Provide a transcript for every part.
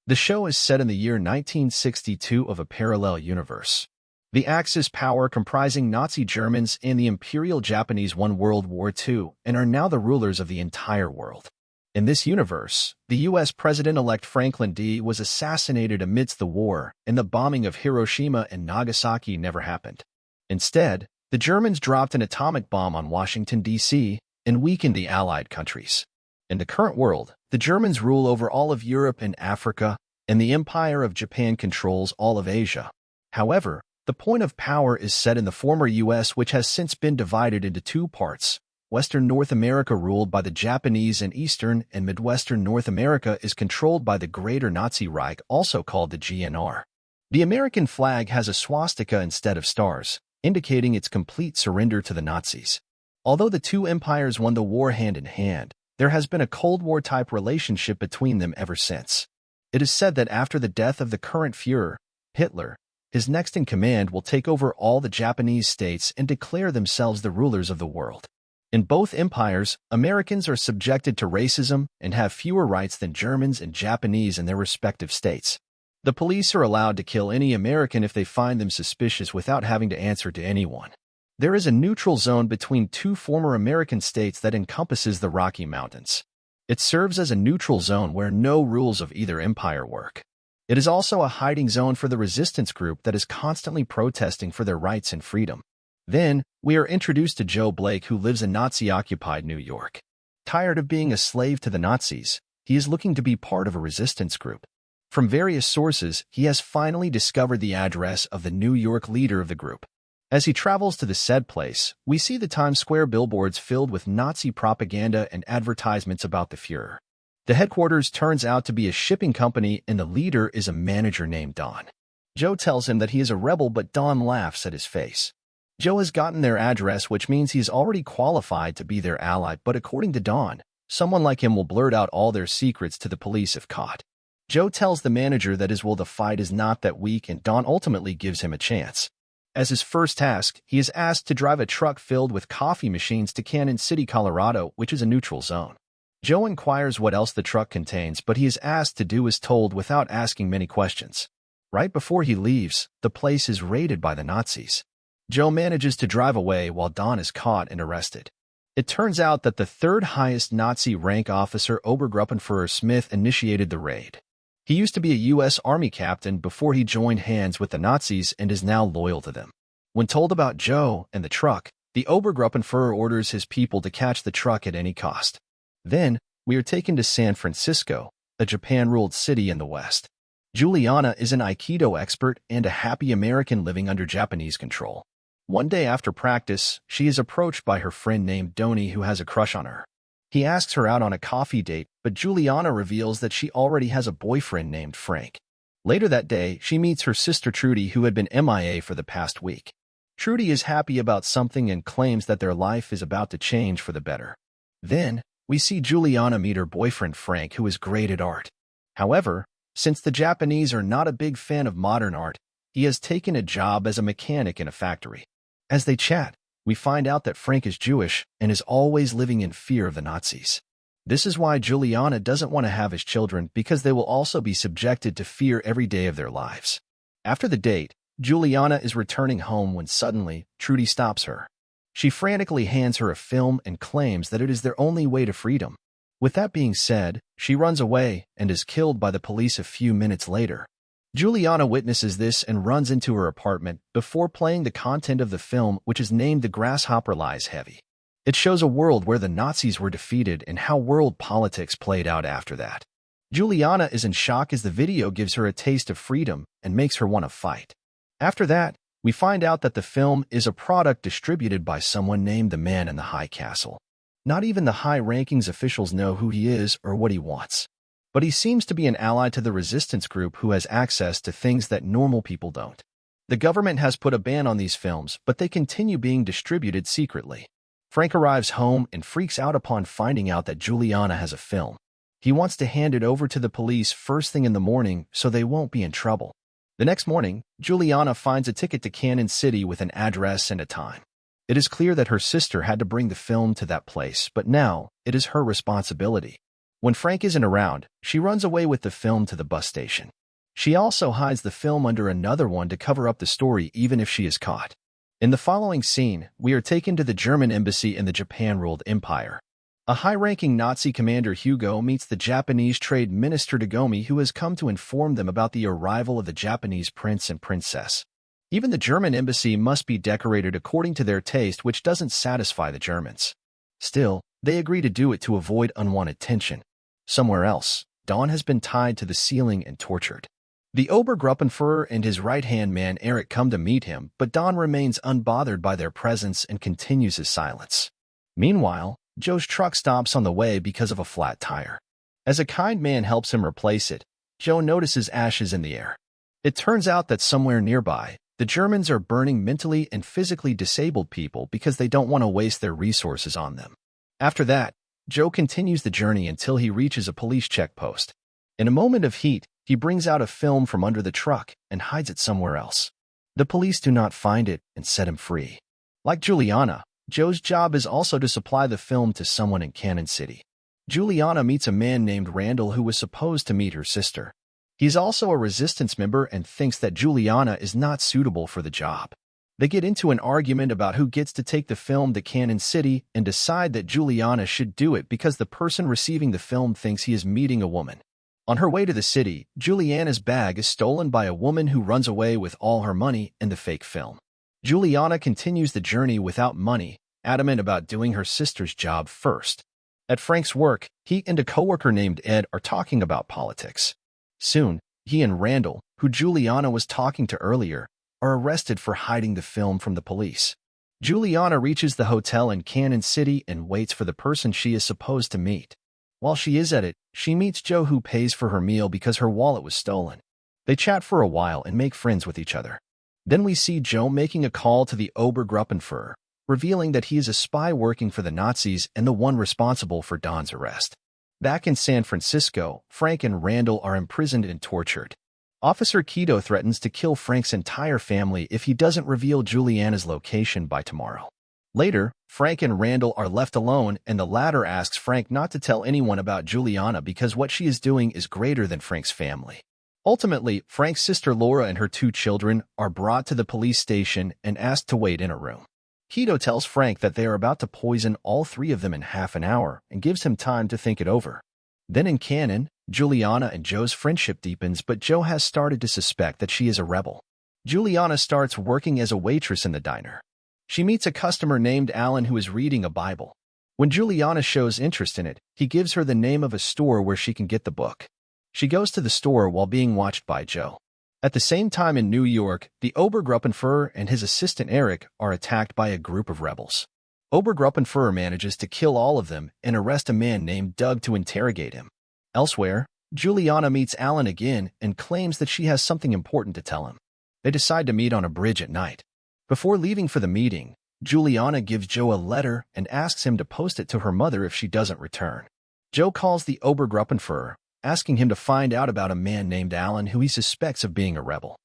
The show is set in the year 1962 of a parallel universe. The Axis power comprising Nazi Germans and the Imperial Japanese won World War II and are now the rulers of the entire world. In this universe, the U.S. President-elect Franklin D. was assassinated amidst the war, and the bombing of Hiroshima and Nagasaki never happened. Instead, the Germans dropped an atomic bomb on Washington, D.C., and weakened the Allied countries. In the current world, the Germans rule over all of Europe and Africa, and the Empire of Japan controls all of Asia. However, the point of power is set in the former U.S., which has since been divided into two parts. Western North America ruled by the Japanese and Eastern and Midwestern North America is controlled by the Greater Nazi Reich, also called the GNR. The American flag has a swastika instead of stars, indicating its complete surrender to the Nazis. Although the two empires won the war hand in hand, there has been a Cold War-type relationship between them ever since. It is said that after the death of the current Führer, Hitler, his next-in-command will take over all the Japanese states and declare themselves the rulers of the world. In both empires, Americans are subjected to racism and have fewer rights than Germans and Japanese in their respective states. The police are allowed to kill any American if they find them suspicious without having to answer to anyone. There is a neutral zone between two former American states that encompasses the Rocky Mountains. It serves as a neutral zone where no rules of either empire work. It is also a hiding zone for the resistance group that is constantly protesting for their rights and freedom. Then, we are introduced to Joe Blake, who lives in Nazi-occupied New York. Tired of being a slave to the Nazis, he is looking to be part of a resistance group. From various sources, he has finally discovered the address of the New York leader of the group. As he travels to the said place, we see the Times Square billboards filled with Nazi propaganda and advertisements about the Führer. The headquarters turns out to be a shipping company, and the leader is a manager named Don. Joe tells him that he is a rebel, but Don laughs at his face. Joe has gotten their address, which means he's already qualified to be their ally, but according to Don, someone like him will blurt out all their secrets to the police if caught. Joe tells the manager that his will to fight is not that weak, and Don ultimately gives him a chance. As his first task, he is asked to drive a truck filled with coffee machines to Canyon City, Colorado, which is a neutral zone. Joe inquires what else the truck contains, but he is asked to do as told without asking many questions. Right before he leaves, the place is raided by the Nazis. Joe manages to drive away while Don is caught and arrested. It turns out that the third highest Nazi rank officer, Obergruppenführer Smith, initiated the raid. He used to be a U.S. Army captain before he joined hands with the Nazis and is now loyal to them. When told about Joe and the truck, the Obergruppenführer orders his people to catch the truck at any cost. Then, we are taken to San Francisco, a Japan-ruled city in the West. Juliana is an Aikido expert and a happy American living under Japanese control. One day after practice, she is approached by her friend named Doni, who has a crush on her. He asks her out on a coffee date, but Juliana reveals that she already has a boyfriend named Frank. Later that day, she meets her sister Trudy, who had been MIA for the past week. Trudy is happy about something and claims that their life is about to change for the better. Then, we see Juliana meet her boyfriend Frank, who is great at art. However, since the Japanese are not a big fan of modern art, he has taken a job as a mechanic in a factory. As they chat, we find out that Frank is Jewish and is always living in fear of the Nazis. This is why Juliana doesn't want to have his children, because they will also be subjected to fear every day of their lives. After the date, Juliana is returning home when suddenly, Trudy stops her. She frantically hands her a film and claims that it is their only way to freedom. With that being said, she runs away and is killed by the police a few minutes later. Juliana witnesses this and runs into her apartment before playing the content of the film, which is named The Grasshopper Lies Heavy. It shows a world where the Nazis were defeated and how world politics played out after that. Juliana is in shock as the video gives her a taste of freedom and makes her want to fight. After that, we find out that the film is a product distributed by someone named the Man in the High Castle. Not even the high-rankings officials know who he is or what he wants. But he seems to be an ally to the resistance group who has access to things that normal people don't. The government has put a ban on these films, but they continue being distributed secretly. Frank arrives home and freaks out upon finding out that Juliana has a film. He wants to hand it over to the police first thing in the morning so they won't be in trouble. The next morning, Juliana finds a ticket to Canyon City with an address and a time. It is clear that her sister had to bring the film to that place, but now it is her responsibility. When Frank isn't around, she runs away with the film to the bus station. She also hides the film under another one to cover up the story even if she is caught. In the following scene, we are taken to the German embassy in the Japan-ruled empire. A high-ranking Nazi commander Hugo meets the Japanese trade minister Tagomi, who has come to inform them about the arrival of the Japanese prince and princess. Even the German embassy must be decorated according to their taste, which doesn't satisfy the Germans. Still, they agree to do it to avoid unwanted tension. Somewhere else, Don has been tied to the ceiling and tortured. The Obergruppenführer and his right-hand man Eric come to meet him, but Don remains unbothered by their presence and continues his silence. Meanwhile, Joe's truck stops on the way because of a flat tire. As a kind man helps him replace it, Joe notices ashes in the air. It turns out that somewhere nearby, the Germans are burning mentally and physically disabled people because they don't want to waste their resources on them. After that, Joe continues the journey until he reaches a police checkpost. In a moment of heat, he brings out a film from under the truck and hides it somewhere else. The police do not find it and set him free. Like Juliana, Joe's job is also to supply the film to someone in Cannon City. Juliana meets a man named Randall who was supposed to meet her sister. He's also a resistance member and thinks that Juliana is not suitable for the job. They get into an argument about who gets to take the film to Cannon City and decide that Juliana should do it because the person receiving the film thinks he is meeting a woman. On her way to the city, Juliana's bag is stolen by a woman who runs away with all her money and the fake film. Juliana continues the journey without money, adamant about doing her sister's job first. At Frank's work, he and a coworker named Ed are talking about politics. Soon, he and Randall, who Juliana was talking to earlier, are arrested for hiding the film from the police. Juliana reaches the hotel in Cannon City and waits for the person she is supposed to meet. While she is at it, she meets Joe, who pays for her meal because her wallet was stolen. They chat for a while and make friends with each other. Then we see Joe making a call to the Obergruppenführer, revealing that he is a spy working for the Nazis and the one responsible for Don's arrest. Back in San Francisco, Frank and Randall are imprisoned and tortured. Officer Keto threatens to kill Frank's entire family if he doesn't reveal Juliana's location by tomorrow. Later, Frank and Randall are left alone, and the latter asks Frank not to tell anyone about Juliana because what she is doing is greater than Frank's family. Ultimately, Frank's sister Laura and her 2 children are brought to the police station and asked to wait in a room. Keto tells Frank that they are about to poison all 3 of them in half an hour and gives him time to think it over. Then in Cannon, Juliana and Joe's friendship deepens, but Joe has started to suspect that she is a rebel. Juliana starts working as a waitress in the diner. She meets a customer named Alan who is reading a Bible. When Juliana shows interest in it, he gives her the name of a store where she can get the book. She goes to the store while being watched by Joe. At the same time in New York, the Obergruppenführer and his assistant Eric are attacked by a group of rebels. Obergruppenführer manages to kill all of them and arrest a man named Doug to interrogate him. Elsewhere, Juliana meets Alan again and claims that she has something important to tell him. They decide to meet on a bridge at night. Before leaving for the meeting, Juliana gives Joe a letter and asks him to post it to her mother if she doesn't return. Joe calls the Obergruppenführer, asking him to find out about a man named Alan who he suspects of being a rebel.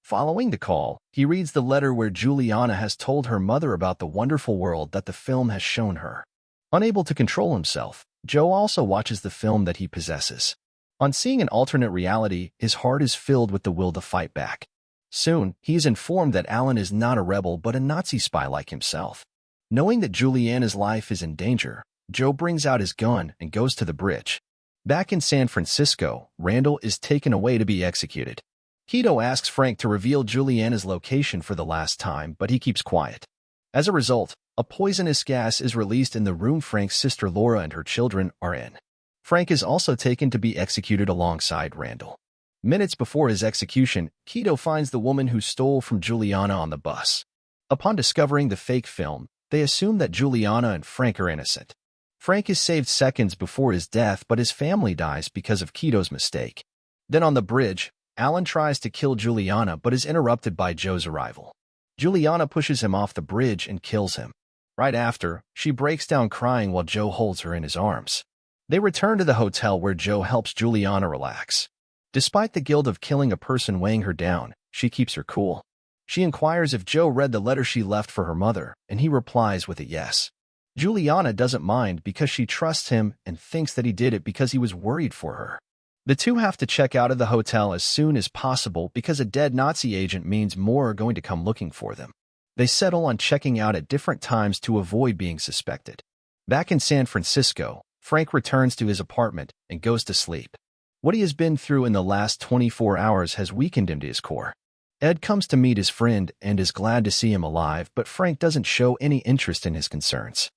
Following the call, he reads the letter where Juliana has told her mother about the wonderful world that the film has shown her. Unable to control himself, Joe also watches the film that he possesses. On seeing an alternate reality, his heart is filled with the will to fight back. Soon, he is informed that Alan is not a rebel but a Nazi spy like himself. Knowing that Juliana's life is in danger, Joe brings out his gun and goes to the bridge. Back in San Francisco, Randall is taken away to be executed. Keto asks Frank to reveal Juliana's location for the last time, but he keeps quiet. As a result, a poisonous gas is released in the room Frank's sister Laura and her children are in. Frank is also taken to be executed alongside Randall. Minutes before his execution, Keto finds the woman who stole from Juliana on the bus. Upon discovering the fake film, they assume that Juliana and Frank are innocent. Frank is saved seconds before his death, but his family dies because of Keto's mistake. Then on the bridge, Alan tries to kill Juliana but is interrupted by Joe's arrival. Juliana pushes him off the bridge and kills him. Right after, she breaks down crying while Joe holds her in his arms. They return to the hotel where Joe helps Juliana relax. Despite the guilt of killing a person weighing her down, she keeps her cool. She inquires if Joe read the letter she left for her mother, and he replies with a yes. Juliana doesn't mind because she trusts him and thinks that he did it because he was worried for her. The two have to check out of the hotel as soon as possible because a dead Nazi agent means more are going to come looking for them. They settle on checking out at different times to avoid being suspected. Back in San Francisco, Frank returns to his apartment and goes to sleep. What he has been through in the last 24 hours has weakened him to his core. Ed comes to meet his friend and is glad to see him alive, but Frank doesn't show any interest in his concerns.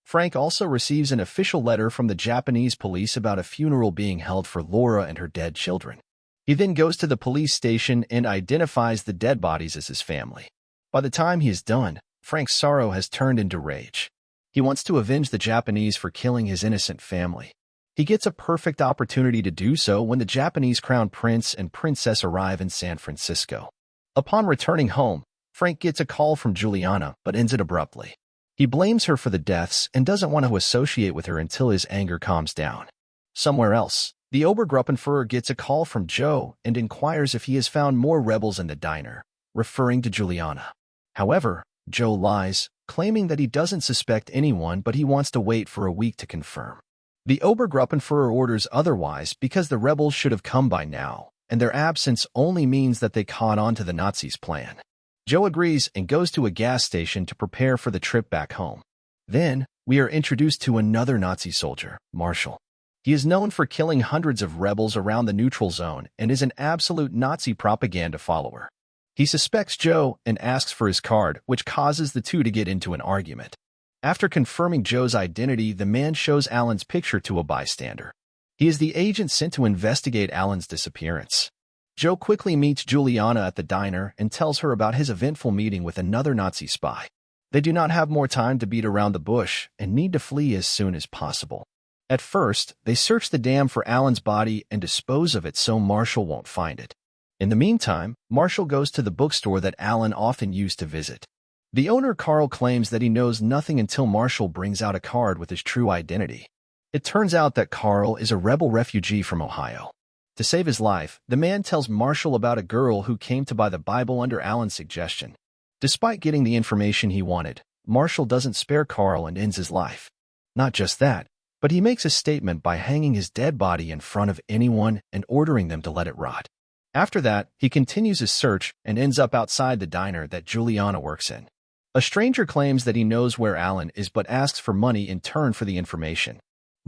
Frank also receives an official letter from the Japanese police about a funeral being held for Laura and her dead children. He then goes to the police station and identifies the dead bodies as his family. By the time he is done, Frank's sorrow has turned into rage. He wants to avenge the Japanese for killing his innocent family. He gets a perfect opportunity to do so when the Japanese crown prince and princess arrive in San Francisco. Upon returning home, Frank gets a call from Juliana but ends it abruptly. He blames her for the deaths and doesn't want to associate with her until his anger calms down. Somewhere else, the Obergruppenführer gets a call from Joe and inquires if he has found more rebels in the diner, referring to Juliana. However, Joe lies, claiming that he doesn't suspect anyone but he wants to wait for a week to confirm. The Obergruppenführer orders otherwise because the rebels should have come by now, and their absence only means that they caught on to the Nazis' plan. Joe agrees and goes to a gas station to prepare for the trip back home. Then, we are introduced to another Nazi soldier, Marshall. He is known for killing hundreds of rebels around the neutral zone and is an absolute Nazi propaganda follower. He suspects Joe and asks for his card, which causes the two to get into an argument. After confirming Joe's identity, the man shows Alan's picture to a bystander. He is the agent sent to investigate Alan's disappearance. Joe quickly meets Juliana at the diner and tells her about his eventful meeting with another Nazi spy. They do not have more time to beat around the bush and need to flee as soon as possible. At first, they search the dam for Alan's body and dispose of it so Marshall won't find it. In the meantime, Marshall goes to the bookstore that Alan often used to visit. The owner, Carl, claims that he knows nothing until Marshall brings out a card with his true identity. It turns out that Carl is a rebel refugee from Ohio. To save his life, the man tells Marshall about a girl who came to buy the Bible under Alan's suggestion. Despite getting the information he wanted, Marshall doesn't spare Carl and ends his life. Not just that, but he makes a statement by hanging his dead body in front of anyone and ordering them to let it rot. After that, he continues his search and ends up outside the diner that Juliana works in. A stranger claims that he knows where Alan is but asks for money in turn for the information.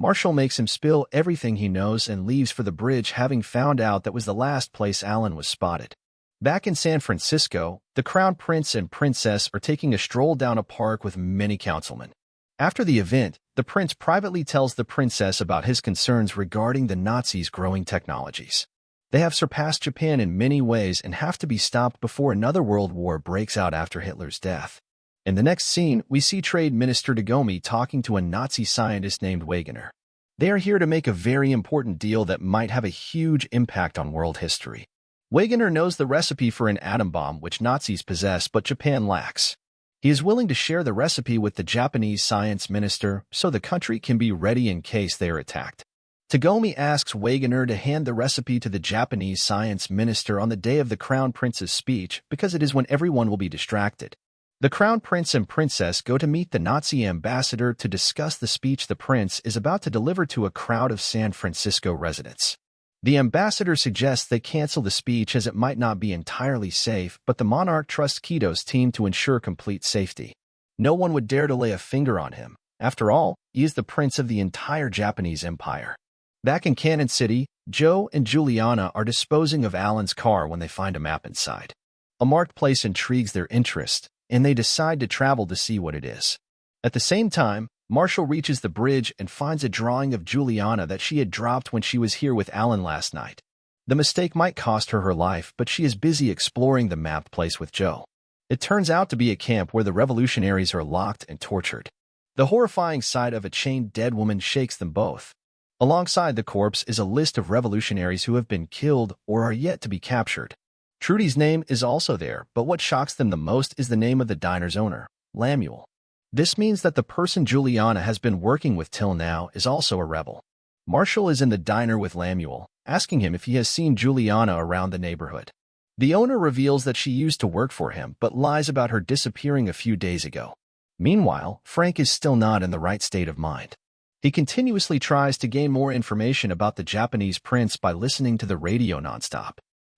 Marshall makes him spill everything he knows and leaves for the bridge, having found out that was the last place Alan was spotted. Back in San Francisco, the Crown Prince and Princess are taking a stroll down a park with many councilmen. After the event, the prince privately tells the princess about his concerns regarding the Nazis' growing technologies. They have surpassed Japan in many ways and have to be stopped before another world war breaks out after Hitler's death. In the next scene, we see Trade Minister Dagome talking to a Nazi scientist named Wegener. They are here to make a very important deal that might have a huge impact on world history. Wegener knows the recipe for an atom bomb which Nazis possess but Japan lacks. He is willing to share the recipe with the Japanese science minister so the country can be ready in case they are attacked. Dagome asks Wegener to hand the recipe to the Japanese science minister on the day of the Crown Prince's speech because it is when everyone will be distracted. The Crown Prince and Princess go to meet the Nazi ambassador to discuss the speech the prince is about to deliver to a crowd of San Francisco residents. The ambassador suggests they cancel the speech as it might not be entirely safe, but the monarch trusts Kido's team to ensure complete safety. No one would dare to lay a finger on him. After all, he is the prince of the entire Japanese empire. Back in Cannon City, Joe and Juliana are disposing of Alan's car when they find a map inside. A marked place intrigues their interest, and they decide to travel to see what it is. At the same time, Marshall reaches the bridge and finds a drawing of Juliana that she had dropped when she was here with Alan last night. The mistake might cost her her life, but she is busy exploring the mapped place with Joe. It turns out to be a camp where the revolutionaries are locked and tortured. The horrifying sight of a chained dead woman shakes them both. Alongside the corpse is a list of revolutionaries who have been killed or are yet to be captured. Trudy's name is also there, but what shocks them the most is the name of the diner's owner, Lamuel. This means that the person Juliana has been working with till now is also a rebel. Marshall is in the diner with Lamuel, asking him if he has seen Juliana around the neighborhood. The owner reveals that she used to work for him, but lies about her disappearing a few days ago. Meanwhile, Frank is still not in the right state of mind. He continuously tries to gain more information about the Japanese prince by listening to the radio nonstop.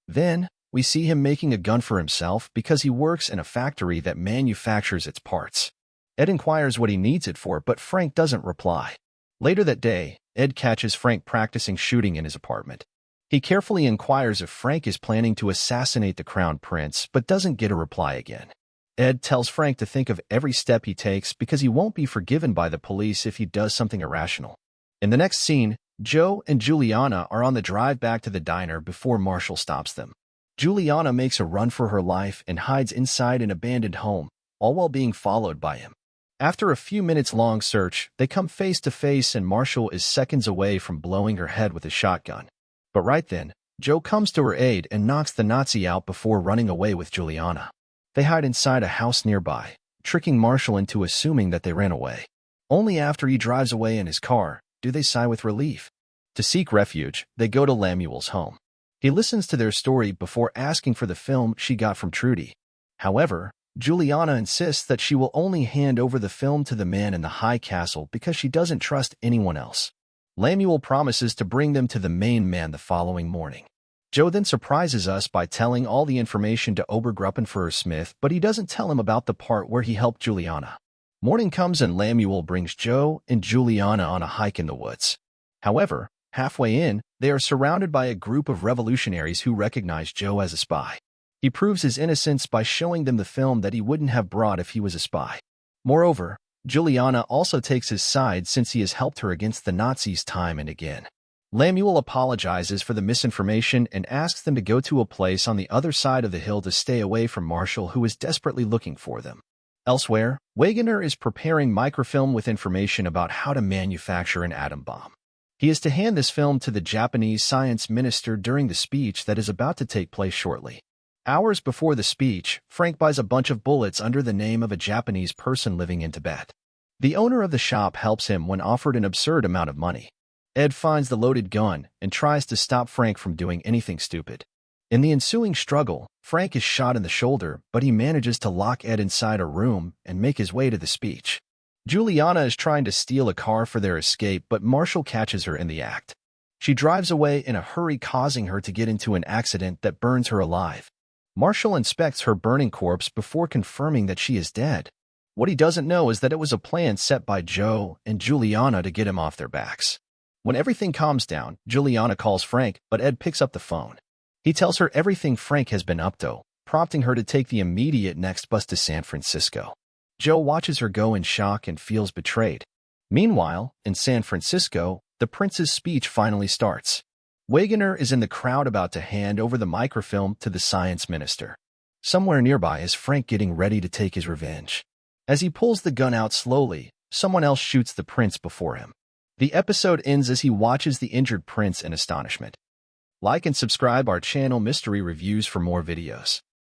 Then, we see him making a gun for himself because he works in a factory that manufactures its parts. Ed inquires what he needs it for, but Frank doesn't reply. Later that day, Ed catches Frank practicing shooting in his apartment. He carefully inquires if Frank is planning to assassinate the crown prince, but doesn't get a reply again. Ed tells Frank to think of every step he takes because he won't be forgiven by the police if he does something irrational. In the next scene, Joe and Juliana are on the drive back to the diner before Marshall stops them. Juliana makes a run for her life and hides inside an abandoned home, all while being followed by him. After a few minutes-long search, they come face to face and Marshall is seconds away from blowing her head with a shotgun. But right then, Joe comes to her aid and knocks the Nazi out before running away with Juliana. They hide inside a house nearby, tricking Marshall into assuming that they ran away. Only after he drives away in his car do they sigh with relief. To seek refuge, they go to Lemuel's home. He listens to their story before asking for the film she got from Trudy. However, Juliana insists that she will only hand over the film to the man in the high castle because she doesn't trust anyone else. Lemuel promises to bring them to the main man the following morning. Joe then surprises us by telling all the information to Obergruppenführer Smith, but he doesn't tell him about the part where he helped Juliana. Morning comes and Lemuel brings Joe and Juliana on a hike in the woods. However, halfway in, they are surrounded by a group of revolutionaries who recognize Joe as a spy. He proves his innocence by showing them the film that he wouldn't have brought if he was a spy. Moreover, Juliana also takes his side since he has helped her against the Nazis time and again. Lemuel apologizes for the misinformation and asks them to go to a place on the other side of the hill to stay away from Marshall, who is desperately looking for them. Elsewhere, Wegener is preparing microfilm with information about how to manufacture an atom bomb. He is to hand this film to the Japanese science minister during the speech that is about to take place shortly. Hours before the speech, Frank buys a bunch of bullets under the name of a Japanese person living in Tibet. The owner of the shop helps him when offered an absurd amount of money. Ed finds the loaded gun and tries to stop Frank from doing anything stupid. In the ensuing struggle, Frank is shot in the shoulder, but he manages to lock Ed inside a room and make his way to the speech. Juliana is trying to steal a car for their escape, but Marshall catches her in the act. She drives away in a hurry, causing her to get into an accident that burns her alive. Marshall inspects her burning corpse before confirming that she is dead. What he doesn't know is that it was a plan set by Joe and Juliana to get him off their backs. When everything calms down, Juliana calls Frank, but Ed picks up the phone. He tells her everything Frank has been up to, prompting her to take the immediate next bus to San Francisco. Joe watches her go in shock and feels betrayed. Meanwhile, in San Francisco, the prince's speech finally starts. Wegener is in the crowd about to hand over the microfilm to the science minister. Somewhere nearby is Frank getting ready to take his revenge. As he pulls the gun out slowly, someone else shoots the prince before him. The episode ends as he watches the injured prince in astonishment. Like and subscribe our channel Mystery Reviews for more videos.